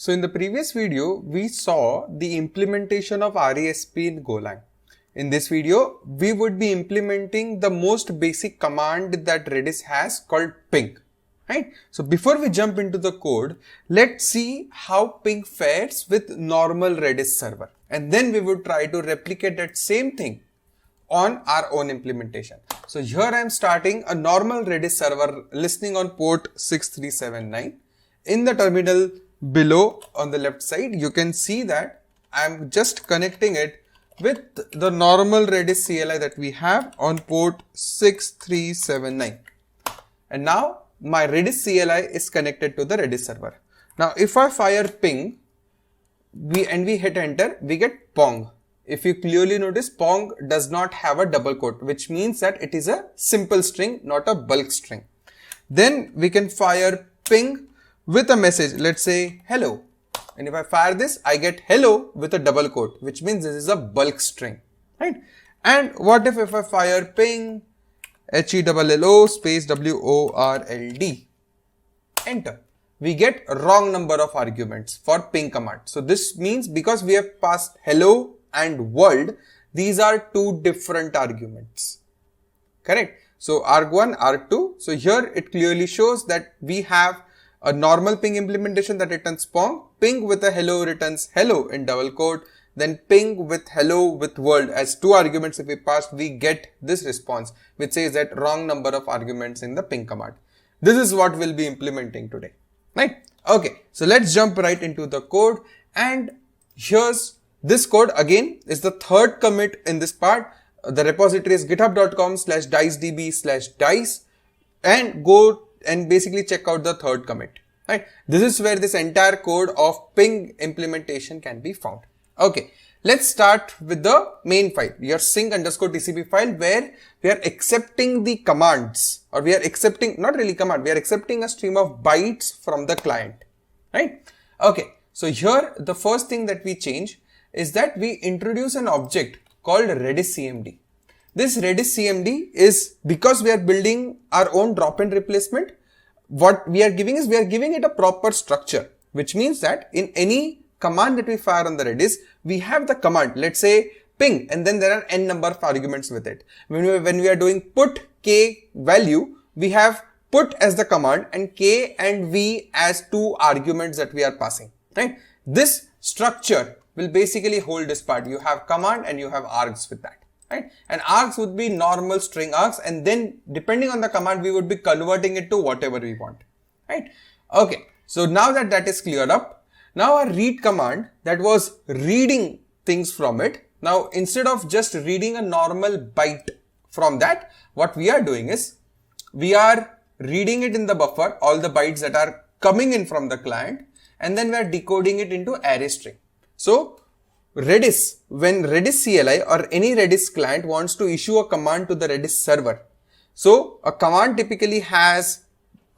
So in the previous video, we saw the implementation of RESP in Golang. In this video, we would be implementing the most basic command that Redis has called ping. Right? So before we jump into the code, let's see how ping fares with normal Redis server. And then we would try to replicate that same thing on our own implementation. So here I am starting a normal Redis server listening on port 6379. In the terminal below on the left side, you can see that I am just connecting it with the normal Redis CLI that we have on port 6379. And now my Redis CLI is connected to the Redis server. Now if I fire ping we hit enter, we get pong. If you clearly notice, pong does not have a double quote, which means that it is a simple string, not a bulk string. Then we can fire ping with a message, let's say hello. And if I fire this, I get hello with a double quote, which means this is a bulk string, right? And what if I fire ping HELLO space WORLD, enter. We get wrong number of arguments for ping command. So this means because we have passed hello and world, these are two different arguments, correct? So arg1, arg2. So here it clearly shows that we have a normal ping implementation that returns pong, ping with a hello returns hello in double quote, then ping with hello with world as two arguments. If we pass, we get this response which says that wrong number of arguments in the ping command. This is what we'll be implementing today, right? Okay, so let's jump right into the code, and here's this code again is the third commit in this part. The repository is github.com/dicedb/dice, and go and basically check out the third commit, right? This is where this entire code of ping implementation can be found. Okay, let's start with the main file, your sync_tcp file, where we are accepting the commands, or we are accepting, not really command, we are accepting a stream of bytes from the client, right? Okay, so here the first thing that we change is that we introduce an object called Redis CMD. This Redis CMD is because we are building our own drop-in replacement. What we are giving is we are giving it a proper structure, which means that in any command that we fire on the Redis, we have the command, let's say ping, and then there are n number of arguments with it. When we are doing put k value, we have put as the command and k and v as two arguments that we are passing, right? This structure will basically hold this part. You have command and you have args with that, right? And args would be normal string args, and then depending on the command, we would be converting it to whatever we want, right? Okay, so now that that is cleared up, now our read command that was reading things from it, now instead of just reading a normal byte from that, what we are doing is we are reading it in the buffer, all the bytes that are coming in from the client, and then we are decoding it into array string. So Redis, when Redis CLI or any Redis client wants to issue a command to the Redis server, so a command typically has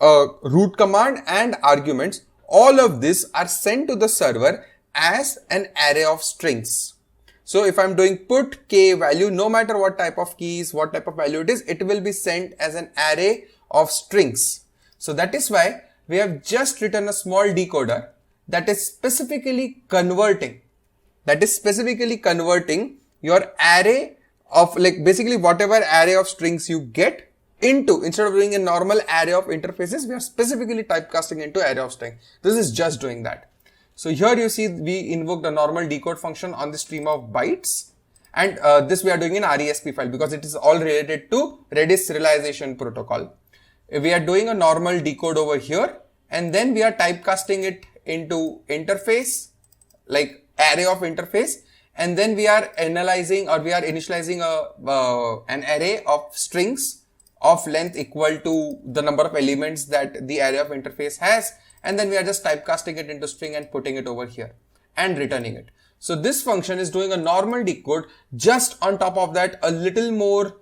a root command and arguments. All of this are sent to the server as an array of strings. So if I'm doing put k value, no matter what type of keys, what type of value it is, it will be sent as an array of strings. So that is why we have just written a small decoder that is specifically converting your array of, like, basically whatever array of strings you get into, instead of doing a normal array of interfaces, we are specifically typecasting into array of string. This is just doing that. So here you see we invoked a normal decode function on the stream of bytes, and this we are doing in RESP file because it is all related to Redis realization protocol. We are doing a normal decode over here, and then we are typecasting it into interface, like array of interface, and then we are analyzing, or we are initializing an array of strings of length equal to the number of elements that the array of interface has, and then we are just typecasting it into string and putting it over here and returning it. So this function is doing a normal decode. Just on top of that, a little more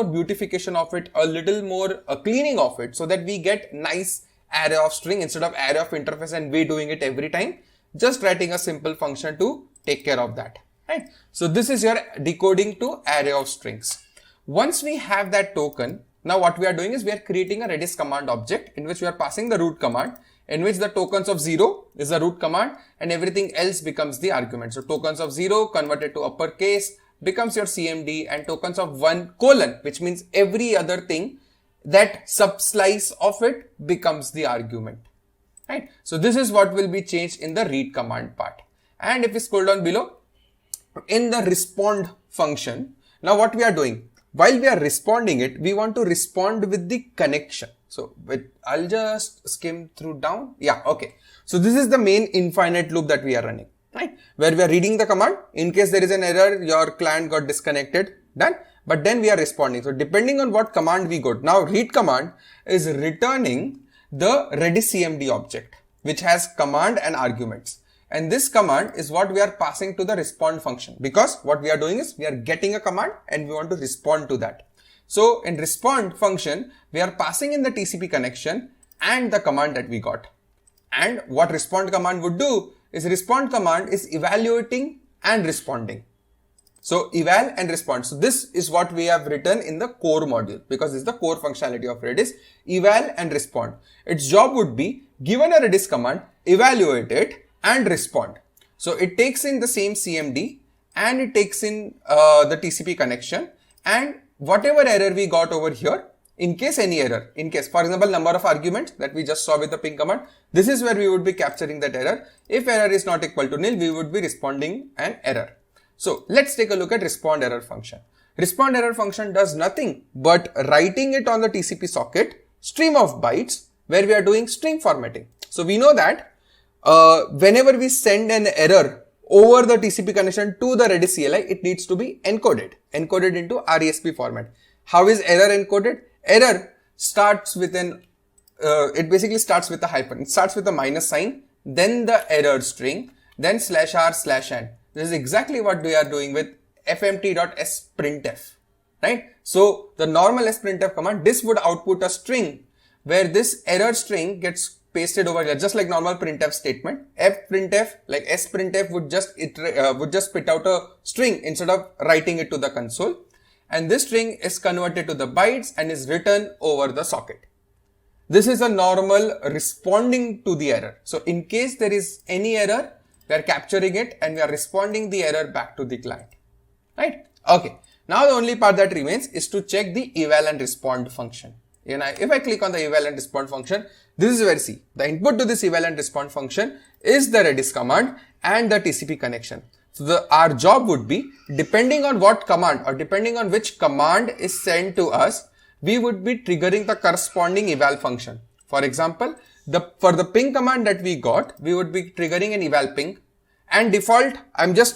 beautification of it, a little more cleaning of it, so that we get nice array of string instead of array of interface and we doing it every time. Just writing a simple function to take care of that, right? So this is your decoding to array of strings. Once we have that token, now what we are doing is we are creating a Redis command object in which we are passing the root command, in which the tokens of 0 is the root command and everything else becomes the argument. So tokens of 0 converted to uppercase becomes your CMD, and tokens of 1 colon, which means every other thing that subslice of it becomes the argument, right? So this is what will be changed in the read command part. And if we scroll down below, in the respond function, now what we are doing, while we are responding it, we want to respond with the connection. So I'll just skim through down. Yeah, okay. So this is the main infinite loop that we are running, right? Where we are reading the command. In case there is an error, your client got disconnected, done. But then we are responding. So depending on what command we got, now read command is returning the Redis CMD object, which has command and arguments. And this command is what we are passing to the respond function, because what we are doing is we are getting a command and we want to respond to that. So in respond function, we are passing in the TCP connection and the command that we got. And what respond command would do is respond command is evaluating and responding. So eval and respond. So this is what we have written in the core module, because this is the core functionality of Redis, eval and respond. Its job would be, given a Redis command, evaluate it and respond. So it takes in the same CMD and it takes in the TCP connection, and whatever error we got over here, in case any error, in case, for example, number of arguments that we just saw with the ping command, this is where we would be capturing that error. If error is not equal to nil, we would be responding an error. So let's take a look at respond error function. Respond error function does nothing but writing it on the TCP socket stream of bytes where we are doing string formatting. So we know that whenever we send an error over the TCP connection to the Redis CLI, it needs to be encoded into RESP format. How is error encoded? Error starts with it basically starts with a hyphen. It starts with a minus sign, then the error string, then /r/n. This is exactly what we are doing with fmt.sprintf, right? So the normal sprintf command, this would output a string where this error string gets pasted over here, just like normal printf statement. Fprintf, like sprintf would just spit out a string instead of writing it to the console. And this string is converted to the bytes and is written over the socket. This is a normal responding to the error. So in case there is any error, we are capturing it and we are responding the error back to the client, right? Okay. Now the only part that remains is to check the eval and respond function. And if I click on the eval and respond function, this is where see, the input to this eval and respond function is the Redis command and the TCP connection. So our job would be, depending on what command or depending on which command is sent to us, we would be triggering the corresponding eval function. For example, for the ping command that we got, we would be triggering an eval ping, and default,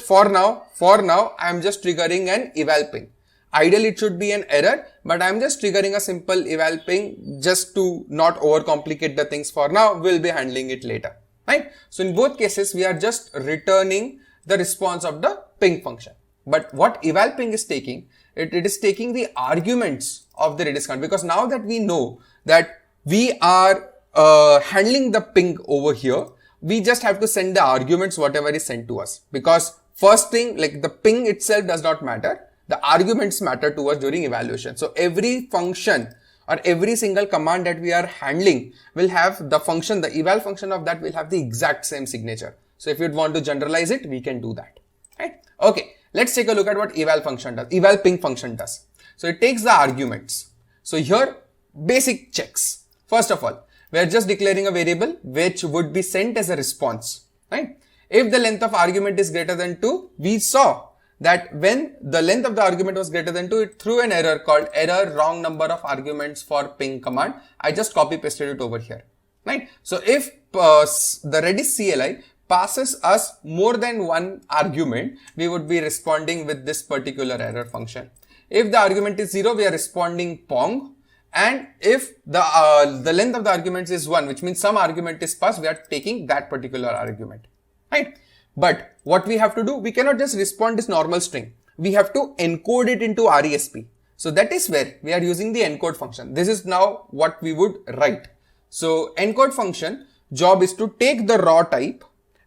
for now, I'm just triggering an eval ping. Ideally, it should be an error, but I'm just triggering a simple eval ping just to not overcomplicate the things for now. We'll be handling it later, right? So in both cases, we are just returning the response of the ping function. But what eval ping is taking, it is taking the arguments of the Redis command, because now that we know that we are handling the ping over here, we just have to send the arguments whatever is sent to us, because first thing, like the ping itself does not matter. The arguments matter to us during evaluation. So every function or every single command that we are handling will have the function, the eval function of that will have the exact same signature. So if you'd want to generalize it, we can do that, right? Okay, let's take a look at what eval function does. Eval ping function does. So it takes the arguments. So here, basic checks. First of all, we are just declaring a variable which would be sent as a response, right? If the length of argument is greater than 2, we saw that when the length of the argument was greater than 2, it threw an error called error wrong number of arguments for ping command. I just copy pasted it over here, right? So if the Redis CLI passes us more than one argument, we would be responding with this particular error function. If the argument is 0, we are responding pong. And if the length of the arguments is 1, which means some argument is passed, we are taking that particular argument, right? But what we have to do, we cannot just respond this normal string. We have to encode it into RESP. So that is where we are using the encode function. This is now what we would write. So encode function job is to take the raw type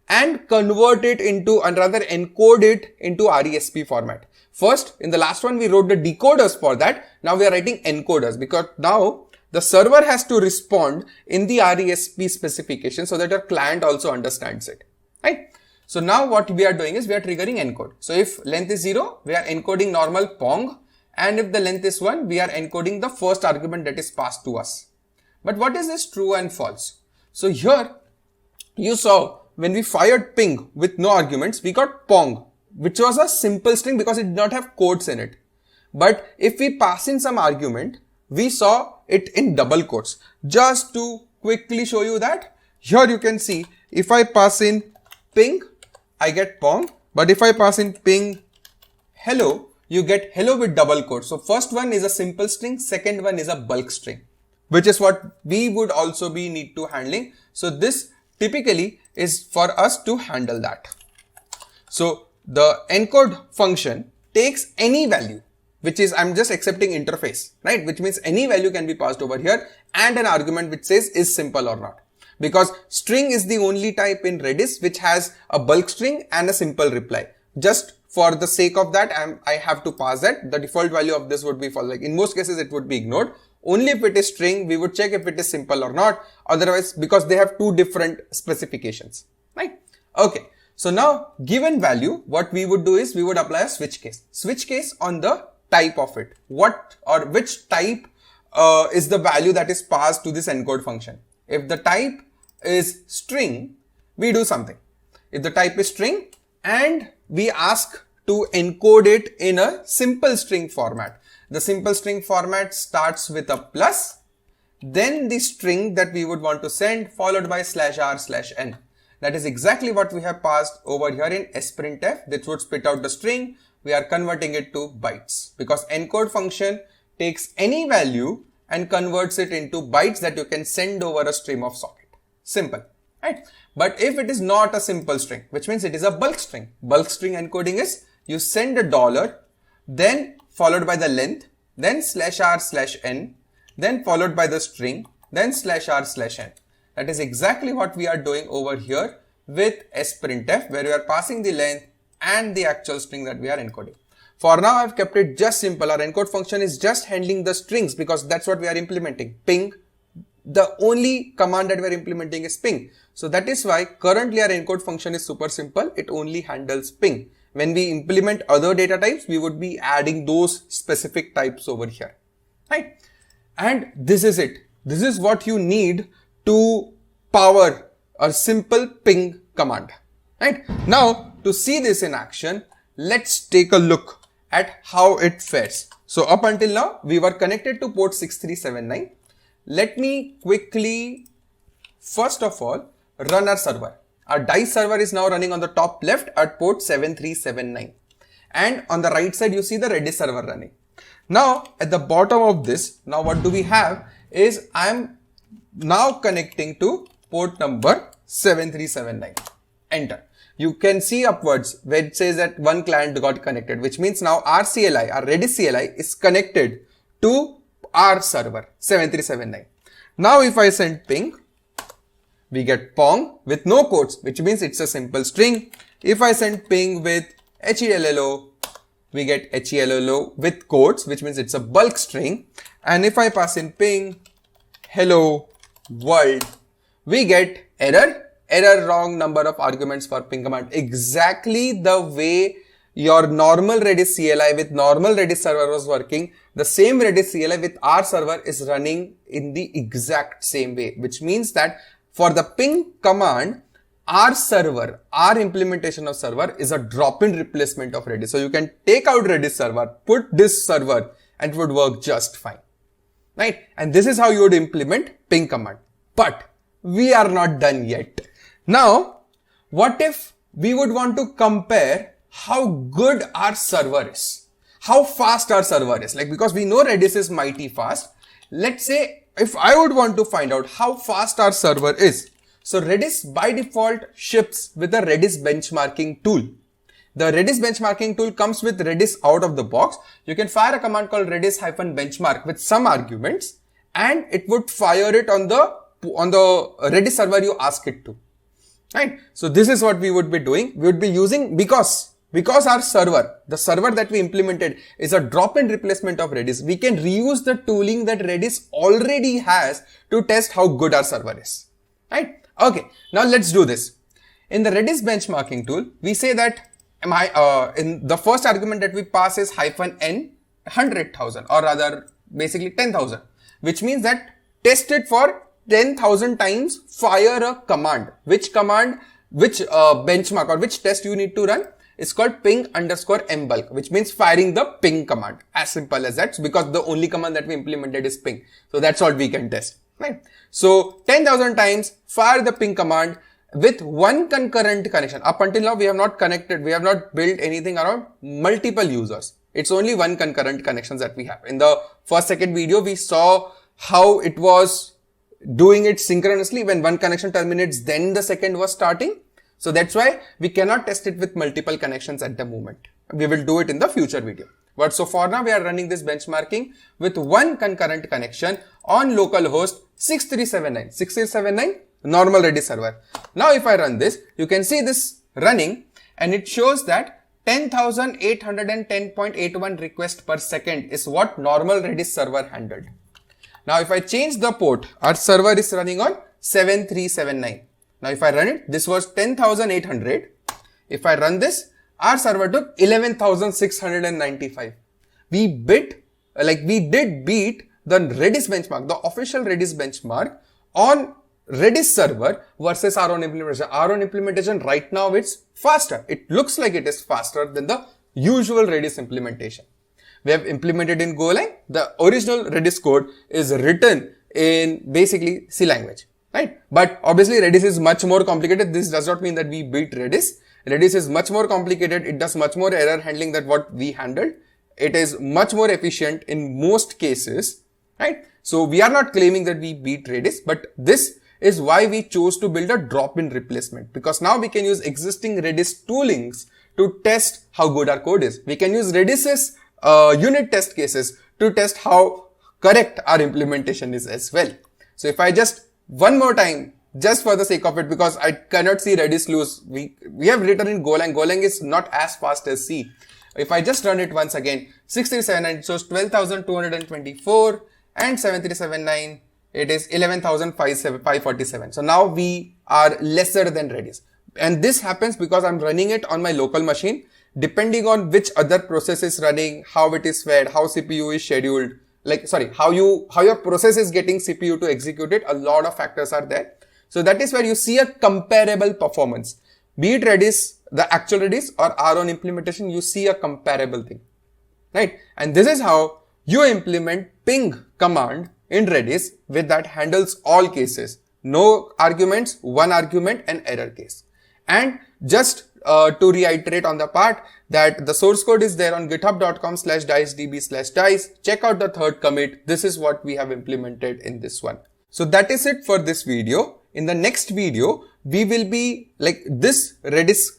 and convert it into, and rather encode it into RESP format. First, in the last one, we wrote the decoders for that. Now we are writing encoders, because now the server has to respond in the RESP specification so that your client also understands it, right? So now what we are doing is we are triggering encode. So if length is 0, we are encoding normal pong, and if the length is 1, we are encoding the first argument that is passed to us. But what is this true and false? So here you saw when we fired ping with no arguments, we got pong, which was a simple string because it did not have quotes in it. But if we pass in some argument, we saw it in double quotes. Just to quickly show you that, here you can see if I pass in ping, I get pong, but if I pass in ping hello, you get hello with double quotes. So first one is a simple string, second one is a bulk string, which is what we would also be need to handling. So this typically is for us to handle that. So the encode function takes any value, which is I'm just accepting interface, right? Which means any value can be passed over here and an argument which says is simple or not. Because string is the only type in Redis which has a bulk string and a simple reply. Just for the sake of that, I have to pass that. The default value of this would be false. Like in most cases, it would be ignored. Only if it is string, we would check if it is simple or not. Otherwise, because they have two different specifications, right? Okay. So now given value, what we would do is we would apply a switch case. Switch case on the type of it. What or which type is the value that is passed to this encode function. If the type is string, we do something. If the type is string and we ask to encode it in a simple string format. The simple string format starts with a plus, then the string that we would want to send followed by /r/n. That is exactly what we have passed over here in sprintf. That would spit out the string. We are converting it to bytes because encode function takes any value and converts it into bytes that you can send over a stream of socket. Simple, right? But if it is not a simple string, which means it is a bulk string encoding is you send $, then followed by the length, then /r/n, then followed by the string, then /r/n. That is exactly what we are doing over here with sprintf, where we are passing the length and the actual string that we are encoding. For now, I've kept it just simple. Our encode function is just handling the strings because that's what we are implementing. Ping, the only command that we are implementing is ping. So that is why currently our encode function is super simple. It only handles ping. When we implement other data types, we would be adding those specific types over here, right? And this is it. This is what you need to power a simple ping command, right? Now, to see this in action, let's take a look at how it fares. So up until now, we were connected to port 6379. Let me quickly, first of all, run our server. Our DICE server is now running on the top left at port 7379. And on the right side, you see the Redis server running. Now, at the bottom of this, now what do we have is I'm now connecting to port number 7379. Enter. You can see upwards where it says that one client got connected, which means now our CLI, our Redis CLI is connected to our server 7379. Now if I send ping, we get pong with no quotes, which means it's a simple string. If I send ping with HELLO, we get HELLO with quotes, which means it's a bulk string. And if I pass in ping hello world, we get error wrong number of arguments for ping command. Exactly the way your normal Redis CLI with normal Redis server was working, the same Redis CLI with our server is running in the exact same way, which means that for the ping command, our server, our implementation of server is a drop-in replacement of Redis. So you can take out Redis server, put this server, and it would work just fine, right? And this is how you would implement ping command. But we are not done yet. Now, what if we would want to compare how good our server is, how fast our server is? Like, because we know Redis is mighty fast. Let's say if I would want to find out how fast our server is. So Redis by default ships with a Redis benchmarking tool. The Redis benchmarking tool comes with Redis out of the box. You can fire a command called redis-benchmark with some arguments, and it would fire it on the Redis server you ask it to. Right? So this is what we would be doing. We would be using, because because our server, the server that we implemented is a drop-in replacement of Redis, we can reuse the tooling that Redis already has to test how good our server is, right? Okay, now let's do this. In the Redis benchmarking tool, we say that in the first argument that we pass is -n 100,000, or rather basically 10,000, which means that test it for 10,000 times, fire a command. Which benchmark or which test you need to run is called ping_mbulk, which means firing the ping command. As simple as that, because the only command that we implemented is ping. So that's all we can test, right? So 10,000 times fire the ping command with one concurrent connection. Up until now, we have not built anything around multiple users. It's only one concurrent connections that we have. In the second video, we saw how it was doing it synchronously. When one connection terminates, then the second was starting. So that's why we cannot test it with multiple connections at the moment. We will do it in the future video. But so for now, we are running this benchmarking with one concurrent connection on localhost 6379. 6379, normal Redis server. Now, if I run this, you can see this running and it shows that 10,810.81 requests per second is what normal Redis server handled. Now, if I change the port, our server is running on 7379. Now, if I run it, this was 10,800. If I run this, our server took 11,695. We did beat the Redis benchmark, the official Redis benchmark on Redis server versus our own implementation. Our own implementation right now, it's faster. It looks like it is faster than the usual Redis implementation. We have implemented in Golang. The original Redis code is written in basically C language, right? But obviously Redis is much more complicated. This does not mean that we beat Redis. Redis is much more complicated. It does much more error handling than what we handled. It is much more efficient in most cases, right? So we are not claiming that we beat Redis, but this is why we chose to build a drop-in replacement, because now we can use existing Redis toolings to test how good our code is. We can use Redis's unit test cases to test how correct our implementation is as well. So if I just one more time, just for the sake of it, because I cannot see Redis lose, we have written in Golang. Golang is not as fast as C. If I just run it once again, 6379 shows 12,224 and 7379, it is 11,547. So now we are lesser than Redis. And this happens because I'm running it on my local machine. Depending on which other process is running, how it is fed, how CPU is scheduled, how your process is getting CPU to execute it, a lot of factors are there. So that is where you see a comparable performance. Be it Redis, the actual Redis, or our own implementation, you see a comparable thing, right? And this is how you implement ping command in Redis with that handles all cases. No arguments, one argument, and error case. And just to reiterate on the part that the source code is there on github.com/dicedb/dice. Check out the third commit. This is what we have implemented in this one. So that is it for this video. In the next video, we will be this Redis,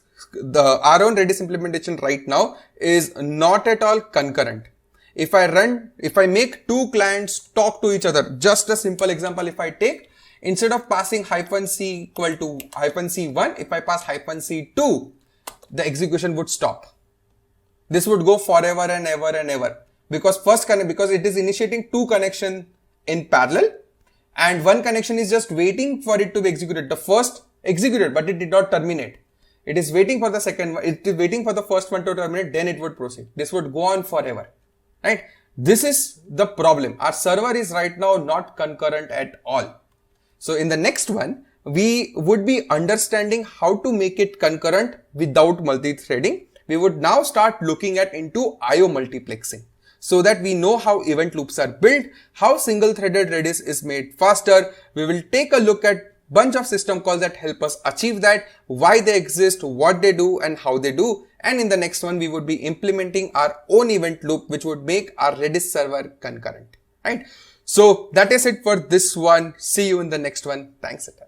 our own Redis implementation right now is not at all concurrent. If I make two clients talk to each other, just a simple example, if I take, instead of passing -c equal to -c1, if I pass -c2, the execution would stop. This would go forever and ever and ever, because because it is initiating two connections in parallel, and one connection is just waiting for it to be executed. The first executed, but it did not terminate. It is waiting for the second one. It is waiting for the first one to terminate, then it would proceed. This would go on forever, right? This is the problem. Our server is right now not concurrent at all. So in the next one, we would be understanding how to make it concurrent without multi-threading. We would now start looking at into IO multiplexing, so that we know how event loops are built, how single-threaded Redis is made faster. We will take a look at bunch of system calls that help us achieve that, why they exist, what they do, and how they do. And in the next one, we would be implementing our own event loop, which would make our Redis server concurrent, right? So that is it for this one. See you in the next one. Thanks a ton.